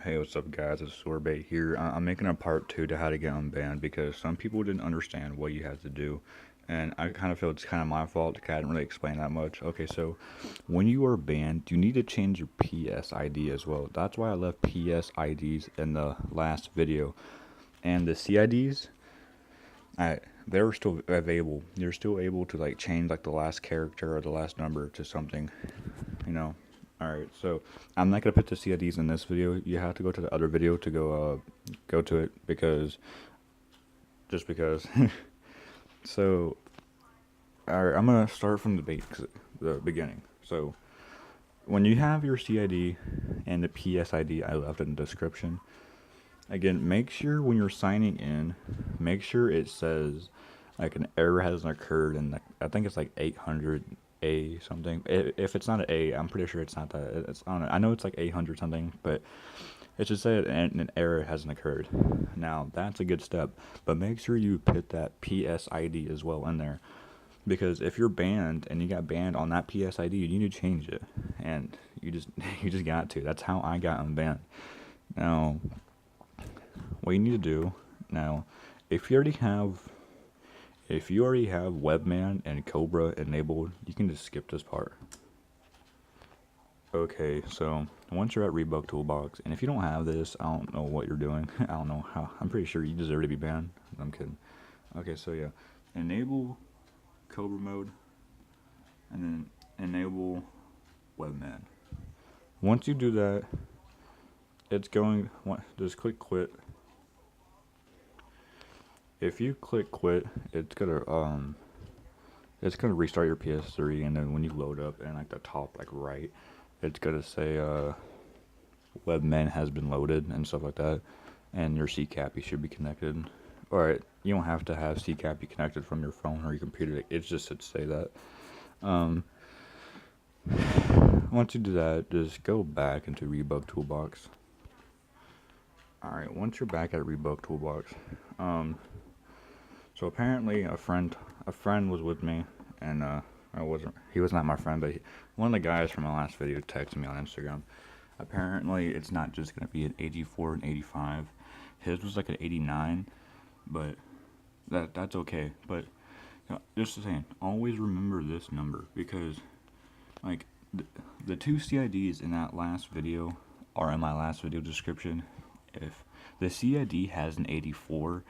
Hey, what's up, guys? It's Sorbet here. I'm making a part two to how to get unbanned because some people didn't understand what you had to do, and I kind of feel it's kind of my fault because I didn't really explain that much. Okay, so when you are banned, you need to change your PSID as well. That's why I left PSIDs in the last video, and the CIDs, they're still available. You're still able to like change like the last character or the last number to something, you know. Alright, so I'm not gonna put the CIDs in this video. You have to go to the other video to go to it because just because. So, alright, I'm gonna start from the beginning. So, when you have your CID and the PSID, I left in the description. Again, make sure when you're signing in, make sure it says like an error hasn't occurred, and I think it's like 800 A something. If it's not an A, I'm pretty sure it's not that. It's I don't know. I know it's like 800 something, but it should say an error hasn't occurred. Now that's a good step, but make sure you put that PSID as well in there, because if you're banned and you got banned on that PSID, you need to change it, and you just you just got to. That's how I got unbanned. Now, what you need to do now, if you already have Webman and Cobra enabled, you can just skip this part. Okay, so once you're at Rebug Toolbox, and if you don't have this, I don't know what you're doing. I don't know how. I'm pretty sure you deserve to be banned. I'm kidding. Okay, so yeah, enable Cobra mode, and then enable Webman. Once you do that, it's going. Just click quit. If you click quit, it's gonna restart your PS3, and then when you load up in like the top like right, it's gonna say Webman has been loaded and stuff like that, and your CCAP should be connected. Alright, you don't have to have CCAP be connected from your phone or your computer. It's just to say that. Once you do that, just go back into Rebug Toolbox. Alright, once you're back at Rebug Toolbox, so apparently a friend was with me, and he was not my friend, but one of the guys from my last video texted me on Instagram. Apparently it's not just gonna be an 84 and 85. His was like an 89, but that's okay. But just saying, always remember this number, because like the two CIDs in that last video are in my last video description. If the CID has an 84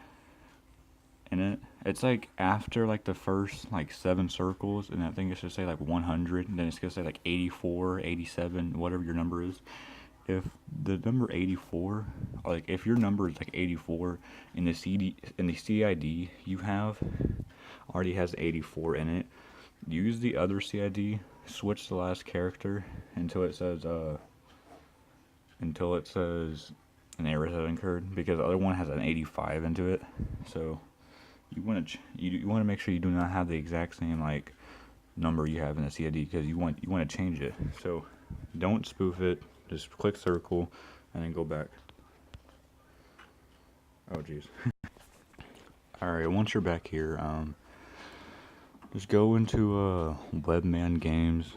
in it, it's like after like the first like 7 circles, and I think it should say like 100, and then it's gonna say like 84, 87, whatever your number is. If the number 84, like if your number is like 84 in the CID you have already has 84 in it, use the other CID, switch the last character until it says an error has occurred, because the other one has an 85 into it. So you want to make sure you do not have the exact same like number you have in the CID, because you want to change it. So don't spoof it. Just click circle and then go back. Oh jeez. Alright, once you're back here, just go into Webman games,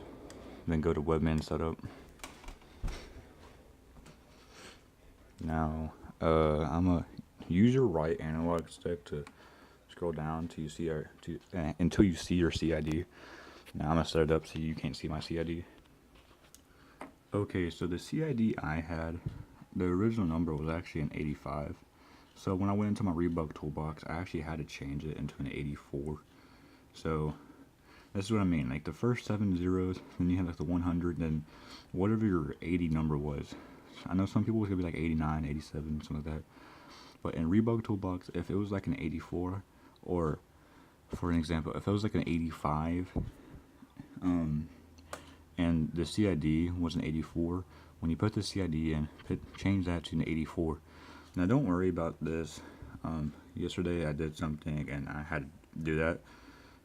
then go to Webman setup. Now, I'm gonna use your right analog stick to scroll down till you see until you see your CID. Now I'm gonna set it up so you can't see my CID. Okay, so the CID I had, the original number was actually an 85. So when I went into my Rebug Toolbox, I actually had to change it into an 84. So this is what I mean. Like the first 7 zeros, then you have like the 100, then whatever your 80 number was. I know some people was gonna be like 89, 87, something like that. But in Rebug Toolbox, if it was like an 84, or for an example, if it was like an 85, and the CID was an 84, when you put the CID in, change that to an 84. Now don't worry about this. Yesterday I did something and I had to do that.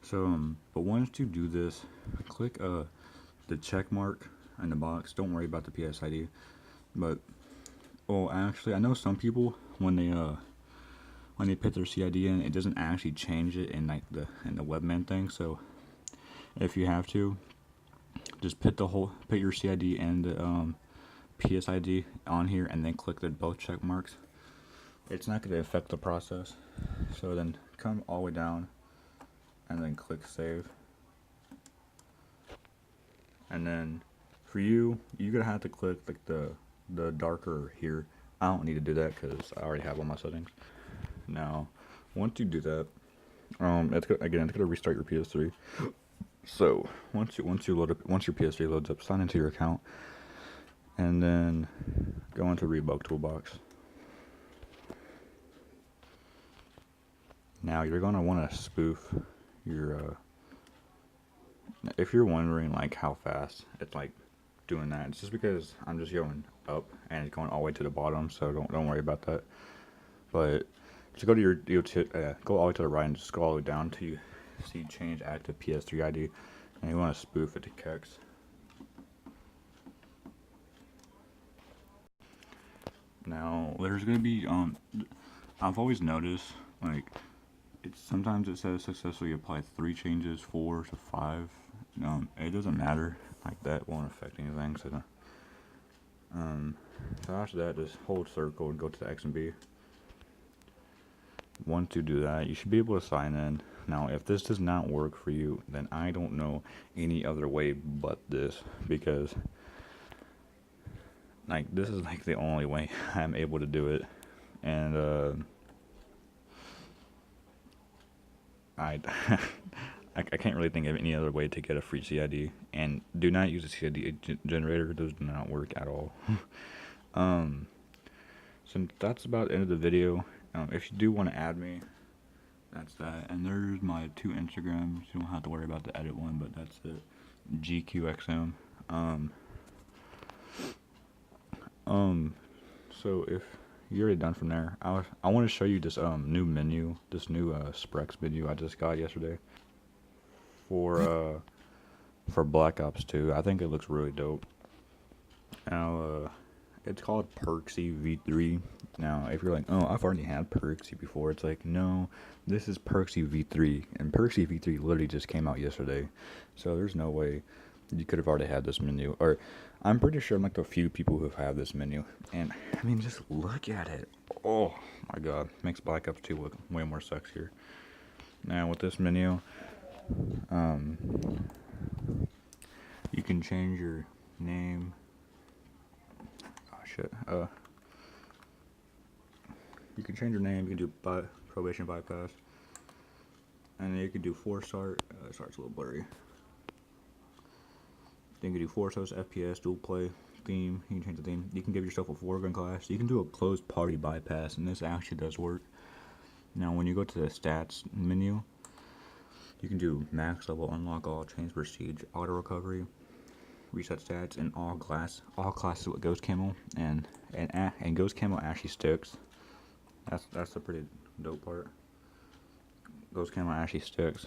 So, but once you do this, click the check mark in the box. Don't worry about the PSID. But, well, actually, I know some people when they put their CID in, it doesn't actually change it in like the Webman thing. So, if you have to, just put your CID in psid on here and then click the both check marks, it's not going to affect the process. So then come all the way down and then click save. And then for you're gonna have to click like the darker here. I don't need to do that because I already have all my settings. Now, once you do that, it's gonna restart your PS3. So once your PS3 loads up, sign into your account, and then go into Revoke Toolbox. Now you're gonna want to spoof your. If you're wondering like how fast it's like doing that, it's just because I'm just going up and it's going all the way to the bottom, so don't worry about that. But just go to go all the way to the right and just go all the way down till you see change active PS3 ID, and you want to spoof it to Kex. Now there's gonna be I've always noticed like sometimes it says successfully applied 3 changes, 4 to 5. It doesn't matter, like that won't affect anything. So so after that, just hold circle and go to the X and B. Once you do that, you should be able to sign in. Now if this does not work for you, then I don't know any other way but this, because like this is like the only way I'm able to do it. And I can't really think of any other way to get a free CID, and do not use a CID generator. Those do not work at all. So that's about the end of the video. If you do want to add me, that's that. And there's my 2 Instagrams. You don't have to worry about the edit one, but that's it. GQXM. So if you're already done from there, I want to show you this new menu, this new Sprex menu I just got yesterday for Black Ops 2. I think it looks really dope. Now it's called psid v3. Now if you're like, oh, I've already had psid before, it's like, no, this is psid v3, and psid v3 literally just came out yesterday, so there's no way you could have already had this menu. Or I'm pretty sure I'm like the few people who've had this menu, and I mean, just look at it. Oh my god, makes Black Ops 2 look way more sexier. Now with this menu, you can change your name. Oh shit. You can change your name. You can do probation bypass, and then you can do 4-star. Starts a little blurry. Then you can do 4-stars, FPS, dual play, theme. You can change the theme. You can give yourself a 4-gun class. You can do a closed party bypass, and this actually does work. Now, when you go to the stats menu, you can do max level, unlock all, change prestige, auto recovery, reset stats, and all classes with ghost camo, and ghost camo actually sticks. That's the pretty dope part. Ghost camo actually sticks.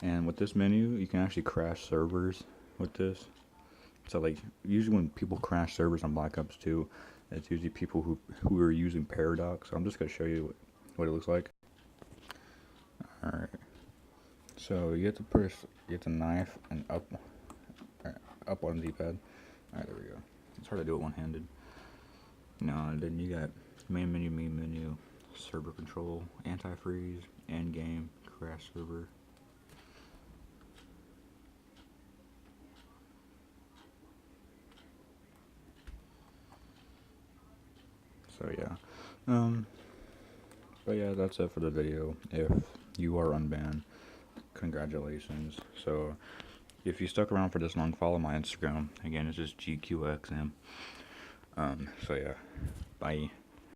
And with this menu, you can actually crash servers with this. So like, usually when people crash servers on Black Ops 2, it's usually people who are using Paradox. So I'm just gonna show you what it looks like. Alright. So you have to get the knife and up on the D-pad. Alright, there we go. It's hard to do it one-handed. Now, then you got main menu, server control, anti-freeze, end game, crash server. So yeah, but yeah, that's it for the video. If you are unbanned, congratulations. So if you stuck around for this long, follow my Instagram. Again, it's just GQXM. So yeah, bye.